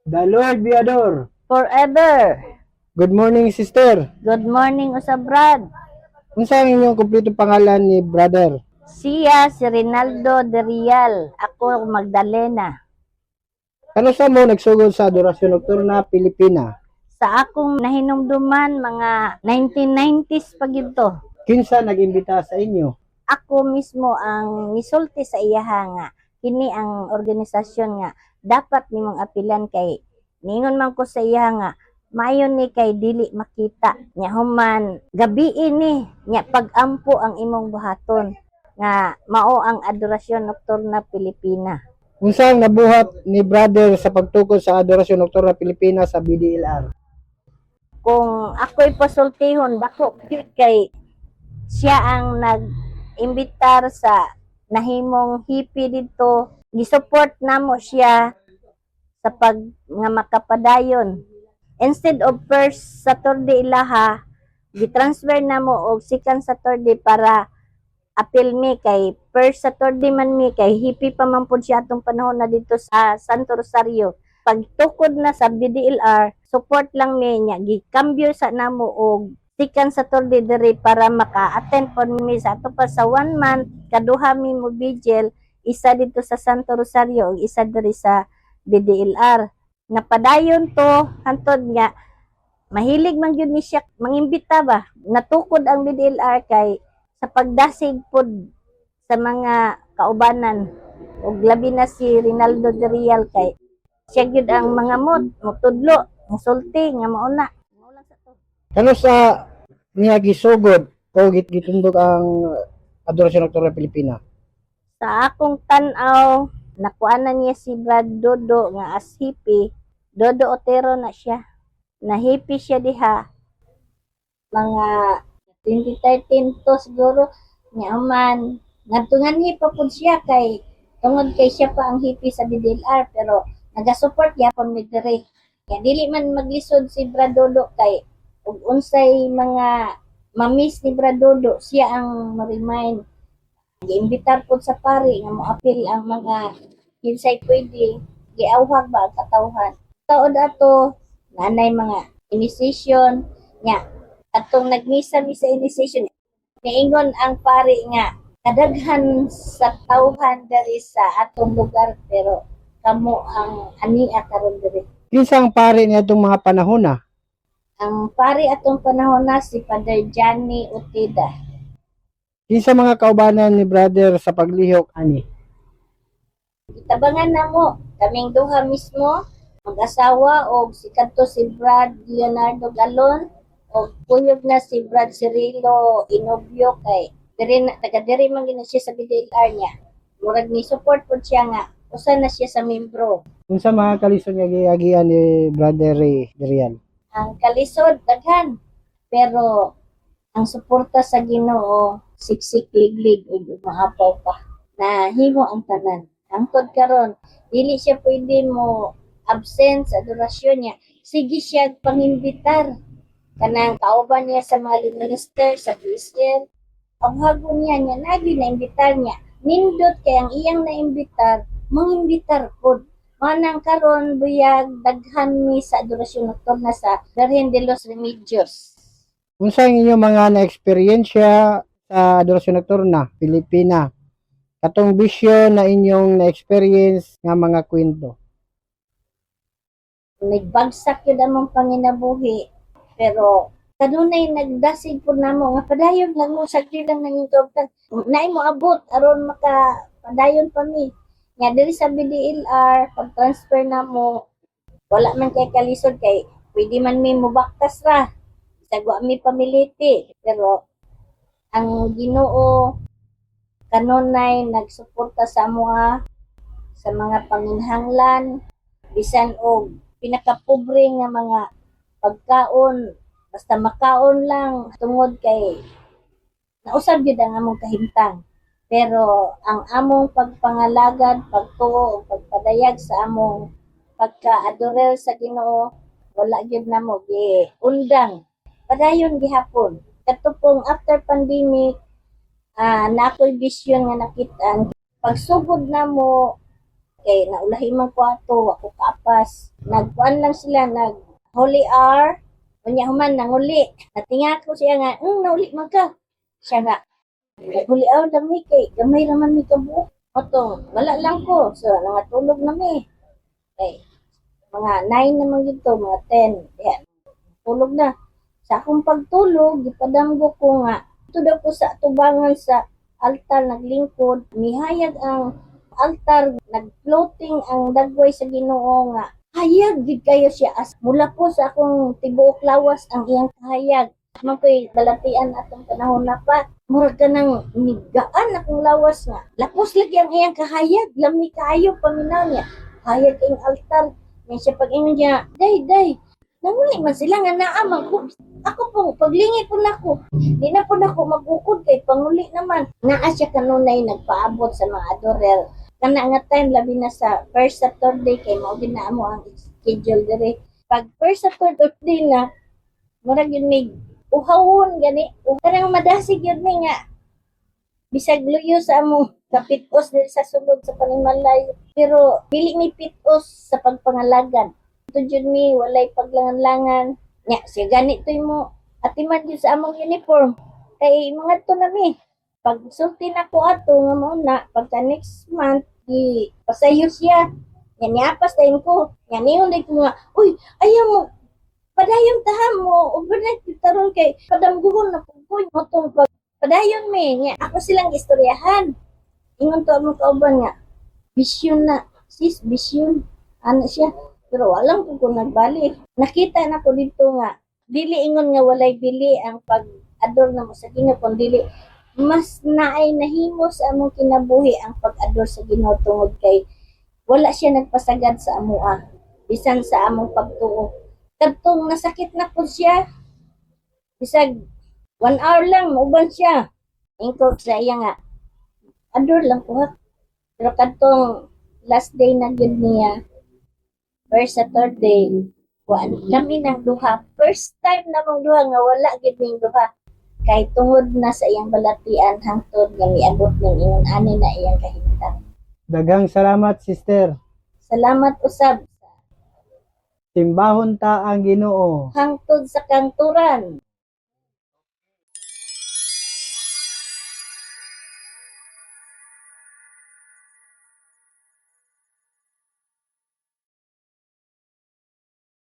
The Lord be adored. Forever. Good morning, sister. Good morning, Usabrad. Unsa ang inyong kumpletong pangalan ni brother? Siya si Rinaldo de Real. Ako Magdalena. Kano sa mo nagsugod sa Adorasyon Nocturna Pilipina? Sa akong nahinumduman, mga 1990s pa gito. Kinsa nag-imbita sa inyo? Ako mismo ang misulti sa iyaha nga. Kini ang organisasyon nga dapat nimong apilan kay ningon man ko sa iya nga mayon ni kay dili makita nya human gabi ini nya pagampo ang imong buhaton nga mao ang Adorasyon Nocturna Pilipina. Unsa ang nabuhat ni brother sa pagtukod sa Adorasyon Nocturna Pilipina sa BDLR? Kung ako'y pasultihon dako kay siya ang nag-imbitar sa nahimong hippie dito, gisupport namo siya sa pag nga makapadayon. Instead of first Saturday ilaha, gitransfer namo og second Saturday para apil mi kay first Saturday man mi kay hippie pa man pud siya atong panahon na dito sa Santo Rosario. Pagtukod na sa BDLR, support lang mi nya gikambyo sa namo og second Saturday diri para maka-attend po mi sa ato pa sa 1 month kaduha mi mo vigil, isa dito sa Santo Rosario ug isa diri sa BDLR. Napadayon to hantod nga mahilig man gyud ni siya mangimbita ba. Natukod ang BDLR kay sa pagdasig pod sa mga kaubanan ug labi na si Rinaldo de Real kay siya gyud ang mga mutudlo, musulti nga mauna. Maulang sa to. Kano sa niya gisugod o gitundog ang Adorasyon Nocturna Pilipina? Sa akong tan-aw, nakuanan niya si Brad Dodo nga as hippie. Dodo Otero na siya. Na hippie siya diha. Mga 2013 to siguro niya man. Ngadtungan hipa pud siya kay tungod kay siya pa ang hippie sa BDLR pero naga-support gyapon mi diri. Kaya dili man maglisod si Brad Dodo kay ug unsay mga mamis ni Brad Dodo siya ang ma-remind. Giimbitar po sa pari nga moapil ang mga kinsay pwede giawhag ba ang katawhan. Taod ato nanay mga initiation nya atong nagmisa mi sa initiation niingon ang pari nga kadaghan sa tawhan diri sa atong lugar pero kamo ang ania karon diri. Kinsa ang pari niadtong mga panahon na? Ang pari atong panahon na si Father Johnny Utida. Kinsa mga kaubanan ni brother sa paglihok ani? Itabangan na mo, kaming duha mismo, mag-asawa o si kadto si Brad Leonardo Galon o kuyog na si Brad Cirilo Inobio kay taga diri man gina siya sa BDLR niya. Murag ni support po siya nga usa na siya sa membro. Unsa mga kalisod nga giagian ni brother Ray Derian? Ang kalisod daghan pero ang suporta sa Ginoo siksik liglig ug maapaw pa na himo ang tanan. Hangtod karon dili siya pwede mo absent sa adorasyon niya. Sige siya pangimbitar kanang kauban niya sa mga minister sa Christian. Ang hago niya nagi na imbitar niya. Nindot kay ang iyang naimbitar, mangimbitar pod. Manang karon buyag daghan mi sa adorasyon nocturna sa Virgen de los Remedios. Unsa ang inyong mga na-eksperyensya sa Adorasyon Nocturna Pilipina? Katong bisyo na inyong na-experience nga mga kwento. Nagbagsak yun among panginabuhi pero kanunay nagdasig po namo nga padayon lang mo sagdi lang nang intobtan naay mo abot aron maka padayon pa mi nga diri sa BDLR pag transfer namo wala man kay kalisod kay pwede man mi mubaktas ra sagwa mi pamiliti pero ang Ginoo kanunay nagsuporta sa amoa sa mga panginhanglan bisan og pinakapobre nga mga pagkaon basta makaon lang tungod kay nausab gyud ang among kahimtang pero ang among pagpangalagad pagtuo ug pagpadayag sa among pagka-adorer sa Ginoo wala gyud namo giundang padayon gihapon katupong after pandemic na ako'y vision nga nakita pagsugod namo kay naulahi man ko ato, ako kapas. Nagkuan lang sila, nag holy hour, unya human nanguli. Natinga ko siya nga, nauli man ka. Siya nga, naghuli hour lang mi kay, gamay raman mi kabuok. Otong, wala lang ko. So, nangatulog na mi. Okay. Mga 9 naman dito, mga 10. Yan. Tulog na. Sa akong pagtulog, gipadamgo ko nga. Ito daw ko sa tubangan sa altar naglingkod. Mihayag ang altar, nag-floating ang dagway sa Ginoo nga. Hayag gid kayo siya as mula po sa akong tibuok lawas ang iyang kahayag. Man ko'y balatian atong panahon na pa. Murag ka nang nigaan akong lawas nga. Lapos lagi ang iyang kahayag. Lami kaayo paminaw niya. Hayag ing altar. May siya pag-ingon niya, day. Nanguli man sila nga naamang ko. Ako po, paglingi po na ko. Di na po na ko magukod kay panguli naman. Naa siya kanunay nagpaabot sa mga adorer. Kana nga time labi na sa first Saturday kay mao ginaamo ang schedule dire. Pag first Saturday na, murag yun may uhawon gani. Kanang madasig yun may nga. Bisag luyo sa among kapitos diri sa sulod sa panimalay. Pero dili mi pitos sa pagpangalagan. Ito jud mi walay paglangan-langan. Nya siya ganito mo atiman jud sa among uniform. Kay mga to na mi. Pag sulti na ko ato nga mao na pagka next month di pasayo siya. Nya niapas tayo ko. Nya niyon ko nga, uy, ayaw mo padayon tahan mo overnight taron kay padamguhon na pugoy mo tong padayon mi nya ako silang istoryahan. Ingon to mo kauban nga vision na sis vision ano siya pero walang ko nagbalik. Nakita na ko dito nga dili ingon nga walay bili ang pag-ador na mo sa Ginoo kun dili mas naay nahimo sa among kinabuhi ang pag-ador sa Ginoo tungod kay wala siya nagpasagad sa amoa bisan sa among pagtuo. Kadtong nasakit na po siya bisag 1 hour lang mauban siya. Ingko sa iya nga ador lang ko ha. Pero kadtong last day na gyud niya first Saturday, kami ng duha. First time na mong duha nga wala gid ning duha. Kay tungod na sa iyang balatian hangtod nga miabot ning ingon ani na iyang kahimtang. Daghang salamat, sister. Salamat usab Timbahon ta ang Ginoo. hangtod sa kanturan.